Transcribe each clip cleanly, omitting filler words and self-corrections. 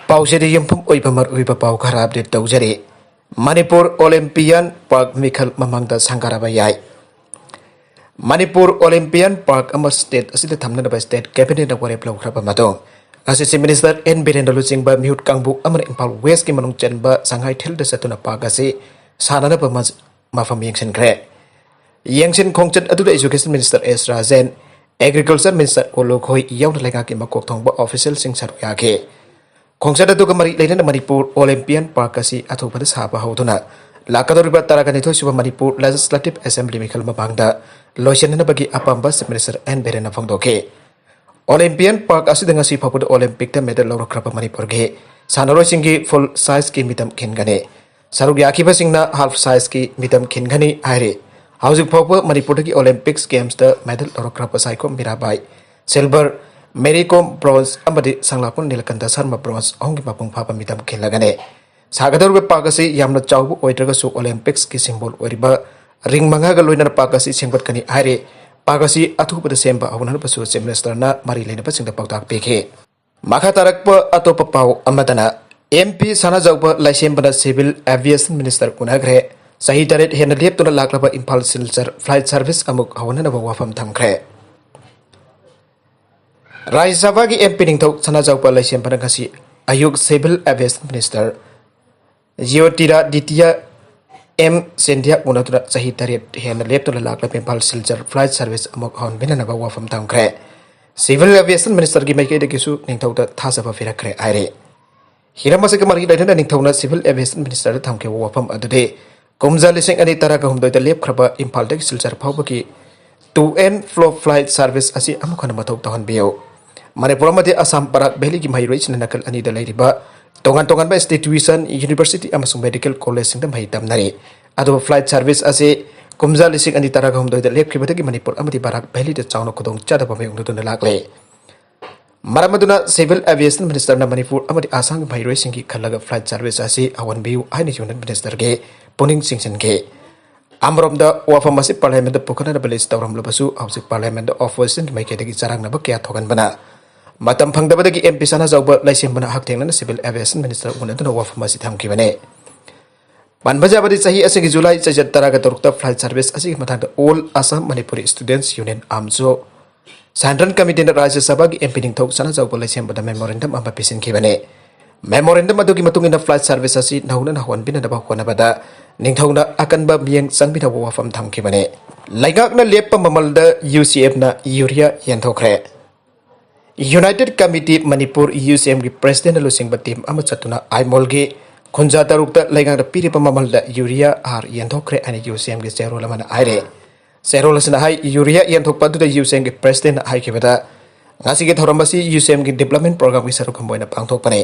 पाउसेदी यंफम ओइबा मरुइबा पाउ खरा अपडेट तौजरे मणिपुर ओलंपियन पार्क मिखल ममंगदा संगाराबा याय मणिपुर ओलंपियन पार्क अमर स्टेट असिदा थमनबा स्टेट कैबिनेट वारेप लौखरबा मदों असिसि मिनिस्टर एन बिरेंद्र लुचिंगबा म्यूट कांगबु अमर इंफाल वेस्ट की मनुंग चेनबा संघाई थिलदा सतुना पार्क असे साननबा मफम यंगसिनख्रे यंगसिन खोंगचत अदुदा education minister S Rajen agriculture minister ओलोखोई याउना लेगा की मकोक थोंगबा ऑफिशियल सिंग सरुक याके खोंगचत अदुगा मरि लेना मणिपुर ओलंपियन पार्क असी अथोबदा साबा हौदुना लाकदोरिबा तरागनिथोय सुबा मणिपुर लेजिस्लेटिव असेंबली मिखल मबांगदा लोइसननबगी अपांबा चीफ मिनिस्टर एन बिरेन फोंदोके ओलंपियन पार्क असिदा ngasi फावबद ओलंपिक ता मेडल लौरख्रबा मणिपुर गे सानरोइसिंगी फुल साइज की मितम खिनगने सरुक याखिबसिंगना हाफ साइज की मितम खिनगनी आइरे हाउजिक फावबा मणिपुर की ओलंपिक्स गेम्स ता मेडल लौरख्रबा साइको मिराबाई सिल्वर मेरी कॉम ब्रोंज अमदी संगलापुन नीलकंठ शर्मा ब्रोंज होंगी मपुंग फाबा मितम खिनलगने सागदोरबे पार्क असी यामना चाउबु ओइद्रगसु ओलंपिक्स की सिंबल ओरिबा रिंग मंगागा लोइना पार्क असी सेंगबतकनी आइरे पार्क असी अथुबद सेंबा हौनबसु चीफ मिनिस्टरना मरि लेनबा सिंगदा पाउताक पेखे माखा तारकप अतोप पाउ अमदना एमपी सानाजाउबा लाइसेंबना सिविल एविएशन मिनिस्टर उनाग्रे सही तरेट हेन लेपतुना लाक्लबा इंफाल सिलचर फ्लाइट सर्विस अमुक हौननबा वाफम थमख्रे राज्य सभा की एमपी निंगथौ सानाजाउबा लाइसेंबना ngasi अयुग civil aviation minister Jyotiraditya M Scindia उनतुना सही तरेट हेन लेपतुना लाक्लबा इंफाल सिलचर फ्लाइट सर्विस अमुक हौनबिननबा वाफम थमख्रे सिविल एविएशन मिनिस्टर की माइकेदगिसु निंगथौदा थासबा फिरख्रे आइरे हिरमसक मरि लेना निंगथौना सिविल एविएशन मिनिस्टर थमखे वाफम अदुदे कुमजा लिसिंग अनि तरागा हुमदोइदा लेपख्रबा इंफालदगी सिलचर फावबकी to and fro flight service असी अमुखन मथौ तहनबियो मणिपुर मध्य असम पराक वैली की महिरोइसिन नकल अनिदा लेरिबा तोंगान तोंगान इंस्टीट्यूशन यूनिवर्सिटी अमसुंग मेडिकल कॉलेज सिंग महि तमनरे अदो फ्लाइट सर्विस असे कुमजा लिसिंग अनि तरागा हुमदोइदा लेपखिबदगी मणिपुर अमदि बराक वैली द चाउन खुदोंग चादबा मयुंगदुना लाक्ले मरमदुना सिविल एविएशन मिनिस्टर ना मणिपुर अमदि आसाम महिरोइसिंग की खलगा फ्लाइट सर्विस असे अवनबियु आइनि यूनियन मिनिस्टर के पुनिंग सिंगसिनगे अमरोमदा वाफम असे पार्लियामेंट पुखना बलिस तौरमलबसु हौजिक पार्लियामेंट ऑपोजिशन माइकेदगी चारांगनब क्या थोगनबना मतम फंगदबदगी एमपी सानाजाउबा लाइसेंबना हकथेंगना सिविल एविएशन मिनिस्टर उनदुना वाफम असे थमखिबने पनबजाबदी सही असिगी जुलाई चैजत तरागा तरुक्ता फ्लाइट सर्विस असिगी मथांगदा all Assam Manipuri students union आमजो सेंट्रल कमिटी राज्य सभा की एमपी निंगथौ सानाजाउबा लाइसेंबदा मेमोरेंडम अमा पिसिनखिबने मेमोरेंडम अदुगी मतुंगिना फ्लाइट सर्विस असी नौना हौनबिननबा होनबदा निंगथौना अकनबा मियंग संबिनबा वाफम थमखिबने लाइगाकना लेप्पा ममलदा यूसीएफ ना यूरिया यंथोख्रे यूनाइटेड कमिटी मणिपुर यूसीएम की प्रेसिडेंट लुसिंग टीम अमा चतुना आइमोल की खुंजा तरुक्ता लाइगाकना पीरिबा ममलदा यूरिया आर यंथोख्रे अनि यूसीएम की चेरोल अमना आइरे चेरोल असना हाई यूरिया यंथोकपदुदा यूसीएम की प्रेसिडेंट हाइखिबदा ngasi thorambasi UCM की डेवलपमेंट प्रोग्राम की सरुक हमबोइना पांगथोकपने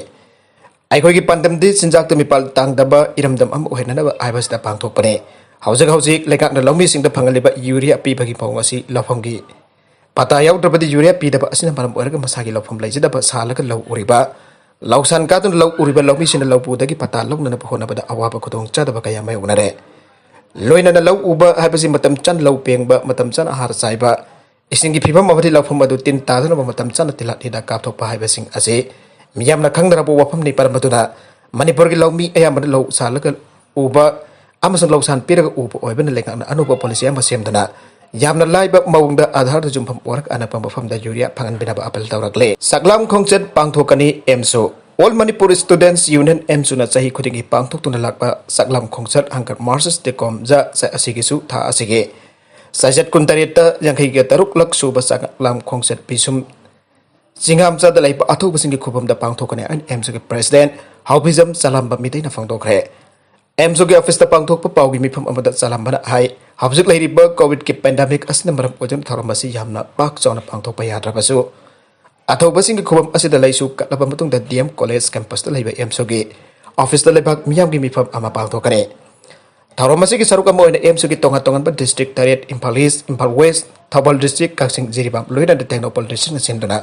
अखोई पंदमदी चिंजाक मिपाल तांगदबा इरमदम अम ओहेननबा आइबसदा पांगथोकपने हौजक हौजिक लेकाकना लौमीसिंगदा फंगलिबा यूरिया पीबगी पाउंग असि लफमगी पता याउद्रबदी यूरिया पीदबा असिना मरम ओरगा मसागी लफम लैजदबा सालगा लौ उरिबा लौसान कातुन लौ उरिबा लौमीसिना लौपुदगी पता लौनना होनबदा अवाबा खुदोंग चादबा कया मै उनरे लोइनना लौ उबा हाइबसि मतम चन लौ पेंगबा मतम चन आहार चाइबा इसिंगी फिबम अबदि लौफम अदु तिन तादनबा मतम चन तिला हिदा कापथोकपा हाइबसिंग असे मियामना खंगदरबो वफम नि परमदुना मणिपुर की लौमी अयामन लौ सालग उबा अमसुंग लौसान पिरग उबा ओइबन लेकाना अनुबा पॉलिसी अमा सेमदना यामना लाइबा मौंगदा आधार जुमफम ओरक अनपम वफम दा यूरिया फंगन बिनाबा अपल तौरकले सकलाम खोंगचत पांगथोकनी AMSU all Manipur students union एमसुना चाही खुदिंगी पांगथोकतुना लाकबा सकलाम खोंगचत हंकर मार्चस दे कॉम जा असिगिसु था असिगे सजत कुंतरेता यंखैगे तरुक लक सुबा सकलाम खोंगचत पिसुम जिंगाम चाद लाइबा अथौबसिंगी खुबमदा पांगथोकने अन एमसो के प्रेसिडेंट हाउबिजम चलाम्बा मिदैना फंगदोखरे एमसो के ऑफिस ता पांगथोकपा पाउगी मिफम अमदा चलाम्बना हाई हबजुक लैरिबा कोविड के पेंडेमिक असना मरम ओजन थरमसी यामना पाक चौना पांगथोकपा याद्रबसु अथौबसिंगी खुबम असिदा लैसु कलबा मतुंगदा डीएम कॉलेज कैंपस ता लैबा एमसो के ऑफिस ता लैबा मियामगी मिफम अमा पांगथोकने थरमसी की सरुक अमोइन एमसो की तोंगा तोंगन डिस्ट्रिक्ट तरेट Imphal east Imphal west Thoubal district Kakching Jiribam लोइना टेक्नोपॉल डिस्ट्रिक्ट सिंदुना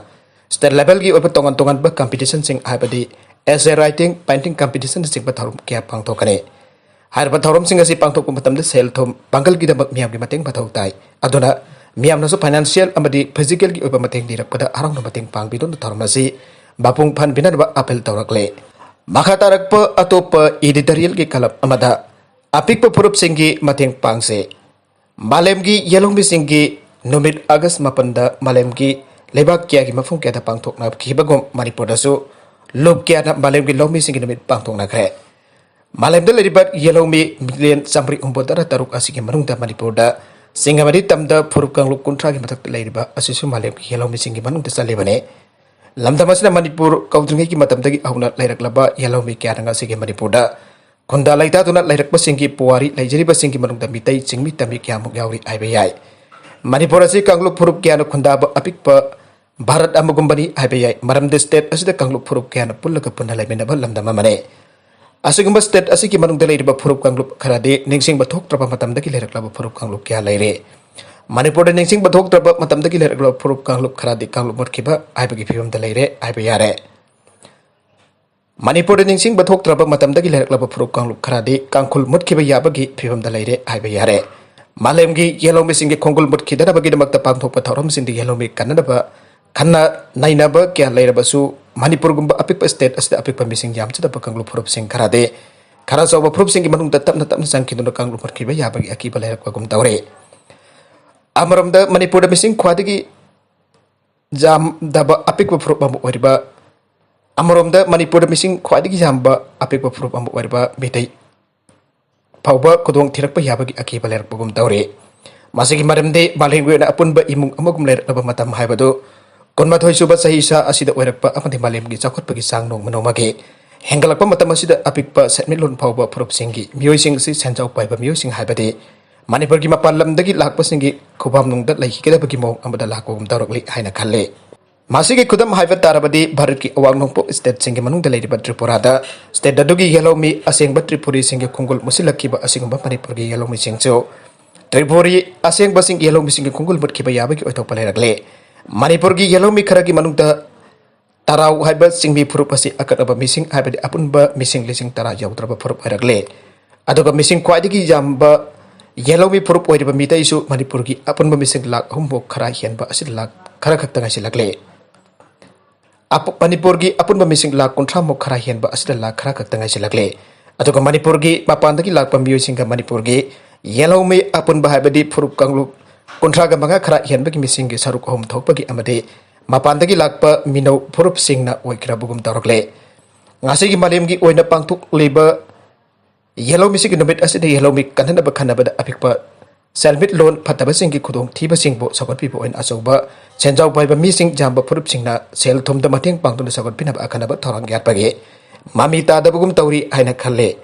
स्टेट लेवल की तोंगन तोंगन कंपटीशन सिंह एसे राइटिंग पेंटिंग कंपटीशन सिंह थौरम क्या पांगथोकने हाइरबा थौरम सिंह असि पांगथोकपा मतमदा सेल थोम पांगल की दमक मियाम की मतेंग मथौ ताई अदुना मियामनसु फाइनेंशियल अमदी फिजिकल की मतेंग दिरपदा अराउंड मतेंग पांगबिदोन थौरम असि बापुंग फन बिनबा अपील तौरकले Makha tarakpa atopa editorial ki kalap amada apikpa purup singgi mateng pangse malemgi yelongbi singgi numit August mapanda malemgi lebak kya ki mafung kya da pangthok na khibagom Manipur dasu lob kya na malemgi longmi singgi numit pangthok na khre malemda leribat yelongmi million samri umbodara taruk asigi manungda Manipur da singamadi tamda purup kangluk kuntra ki matak leriba asisu malemgi yelongmi singgi manungda salibane lamdamasina Manipur kaudringi ki matamdagi ahuna lairaklaba yelongmi kya ranga sige Manipur da Kunda laita tuna lairakpa singgi puari laijariba singgi manungda mitai chingmi tambi kyamuk yauri aiba yai Manipur asi kangluk purup kyana kunda ba apikpa Bharat amagumbani aiba yai maramde state asida kangluk purup kyana pullaka punna laimenaba lamdama mane asigumba state asiki manungda lairiba purup kangluk kharade ningsingba thoktraba matamdagi lairaklaba purup kangluk kya laire Manipur da ningsingba thoktraba matamdagi lairaklaba purup kangluk kharade kangluk murkiba aibagi phibamda laire aiba yare Manipur da ningsing bathok traba matamdagi leraklaba phurup kangluk kharadi kangkhul mutkiba yabagi phibamda laire aiba yare malemgi yelongmi singgi khongul mutkidana bagi damakta pangthokpa thorom singdi yelongmi kannadaba khanna nainaba kya lairabasu Manipur gumba apikpa state asda apikpa mising yamchada kangluk phurup sing kharade khara soba phurup singgi manungda tapna sangkiduna kangluk mutkiba yabagi akiba lairakwa gum tawre amaramda Manipur da mising khwadigi jam daba apikpa phurup mamu oriba Amoromda Manipur missing khwadigi jamba apikpa phurup ambu wariba mitai pauba kodong thirakpa yabagi akiba lerakpa gum tawre masigi maramde malengwe na apunba imung amagum lerakpa matam haibado konmathoi suba sahisa asida oirakpa amadi malemgi chakhotpagi sangnong manomage hengalakpa matam asida apikpa setmilon pauba phurup singi miyoi si senjau paiba miyoi sing haibade Manipur gi mapalamdagi lakpa singi khubam nungda laikhikadabagi mong amada lakpa gum tawrakli haina khalle Masigi kudam haifa tarabadi Bharat ki awang nongpo state singi manung dalai riba Tripura da state dadugi yellomi asing ba Tripuri singi kungul musilaki ba asing ba Manipur gi yellomi singcho Tripuri asing ba singi yellomi singi kungul mut ki ba yabagi otok palai ragle Manipur gi yellomi kharagi manung da tarau haiba singmi phurup asi akat aba missing haibadi apun ba missing lising tara yautra ba phurup ragle adoga missing kwadigi jamba yellomi phurup oiriba mitai su Manipur gi apun ba missing lak humbo khara hian ba asil lak khara khakta ngasi lagle Manipur gi apun missing lak kontra mo khara hian ba asida lak khara kaktangai silakle aduga Manipur gi mapandagi lak pambiyo singa Manipur gi yellow me apun ba haibadi phurup kanglu kontra ga manga khara hian bagi missing gi saruk hom thokpagi amade mapandagi lakpa mino phurup singna oikra bugum tarokle ngasi gi malem gi oina pangthuk leba yellow missing nobet asida yellow me kanhana ba khana ba apikpa Selmit loan pataba singi khudong thiba singbo sagot pipo oin asoba senjau baiba mising jamba phurup singna sel thomda mateng pangtuna sagot pinaba akhanaba thorang gyat page mami ta dabugum tawri haina khalle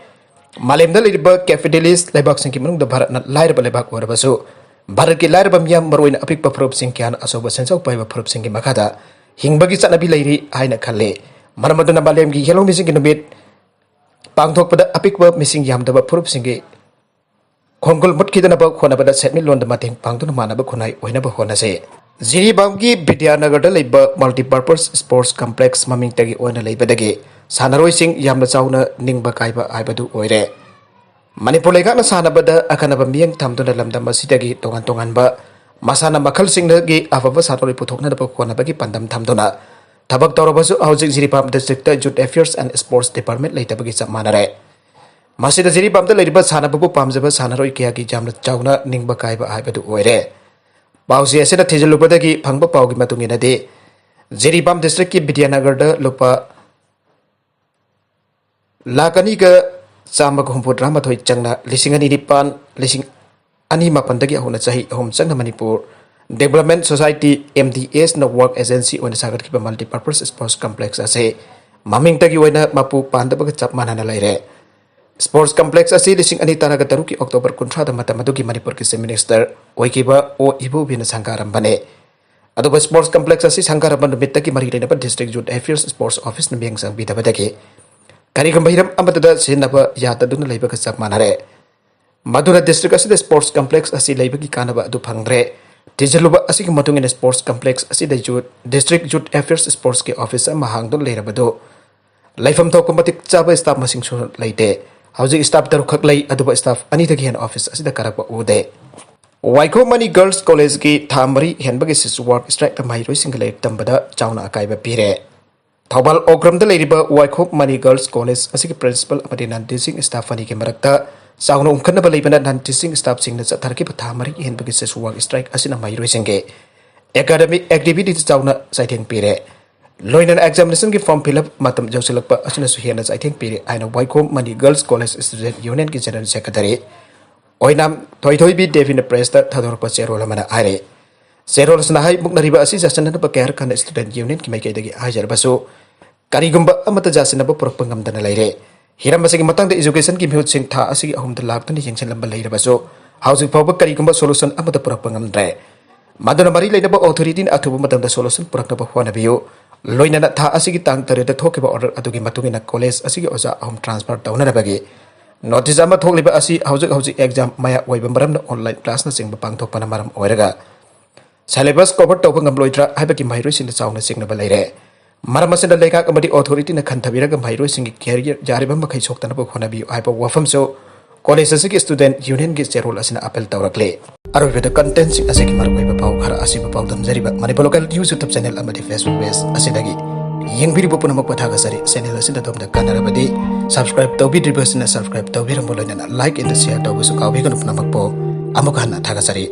malemda liriba capitalist lebak singki manung da Bharat na lairba lebak orabasu Bharat ki lairba miyam maroina apikpa phurup sing kyan asoba senjau baiba phurup singi makada hingbagi chanabi lairi haina khalle maramaduna malem gi yellow mising nobet pangthokpada apikpa mising yamdaba phurup singi Khongol mutkidana khonabada setmi londa mateng pangtuna manaba khonai oinaba khonase Jiribamgi Vidyanagar da leiba multipurpose sports complex maming tagi oina leibadagi sanaroi sing yamna chauna ningba kaiba aibadu oire Manipur leikana sanabada akanaba miyang thamduna lamdam asidagi tongan ba masana makhal singnagi afaba satori puthokna da khonabagi pandam thamduna tabak torobasu housing Jiribam district youth affairs and sports department leitabagi sammanare Masida Jiribam da leriba sanababu pamjaba sanaroi kiyagi jamna chauna ningba kaiba aibadu oire Pausi asena thijalubadagi phangba paugi matungina de Jiribam district ki Vidyanagar da lupa lakani ga chama humpudra mathoi changna lisingani nipan lising ani mapandagi ahuna chahi ahum changna Manipur Development Society MDS na work agency on sagar ki multipurpose sports complex ase maming tagi oina mapu pandabaga chap manana laire Sports complex asi lising ani tanaga taruki October kuntra da matamadugi Manipur ki minister oikiba o ibu bina sangkaram bane aduga sports complex asi sangkaram ban mittaki mari rena district youth affairs sports office na biang sang bidabadagi kari gambahiram amadada sinaba yata duna leiba ka sak manare madura district asi da sports complex asi leiba ki kanaba adu phangre tijaluba asi ki matungin sports complex asi da youth district youth affairs sports ki office ma hangdon leirabado laifam thok matik chaba staff masing su leite Housing staff taru khak lai aduba staff ani thagi hen office asida karakpa ude Waiko Mani Girls College ki thamari henbagi sisu work strike mai roi single tambada chauna akaiba pire Thobal Okram the Lady Waikop Money Girls College as a principal of the non-teaching staff and Marakta, Sound Kanaba Libana non-teaching staff sing the Tarki Patamari in Business work strike as in a Mayrusinge. Academic activities down citing period. Loin examination give form fill up Matam Joselapa as soon as he has I think period. I know Waikop Money Girls College Student Union General Secretary. Oinam Toy be Devin the press that Tadorpa Serolamana Are. Serolas Nahai Muknariba Assistant Bakar can student union to make it Hajar Basu. Karigumba Amata Jasinaba Propangam than a lady. Hiramasing Matang the education give you sing ta asi home the lab and the Yankson Lamba later Basu. Housing Power Karigumba solution Amata Propangam Dre. Madonna Marie Ladaba authority in Atubumatam the solution Purakaba Wanabio. Loina ta asigi tang tare the talk about order Atugi Matugina college asigi osa home transport down at a baggy. Notice Ama Toliba Asi housing exam Maya Webambaram online class nursing Bapang Topanamaram Oerga. Syllabus covered Topangam Loitra, Habaki Myros in the sound signal later. Maramasan the Leka Comedy authority in the Cantabira Myros in carrier Jaribamba Kaisoktanabo Honabi, Hyper Wafam so. College Asiki student union gets their role as an apple tower clay. Are with the contents in Asiki Marway Pau, Asiba Powdam Zeriba, Manipolocal YouTube channel and the Facebook base, Asidagi. Yang biri pun nama pathaga sari, channel asin dalam the kanara badi, subscribe tau bidi person subscribe tau biri rambulan like and share tau busuk kau bikun pun nama po, amuk hana thaga sari.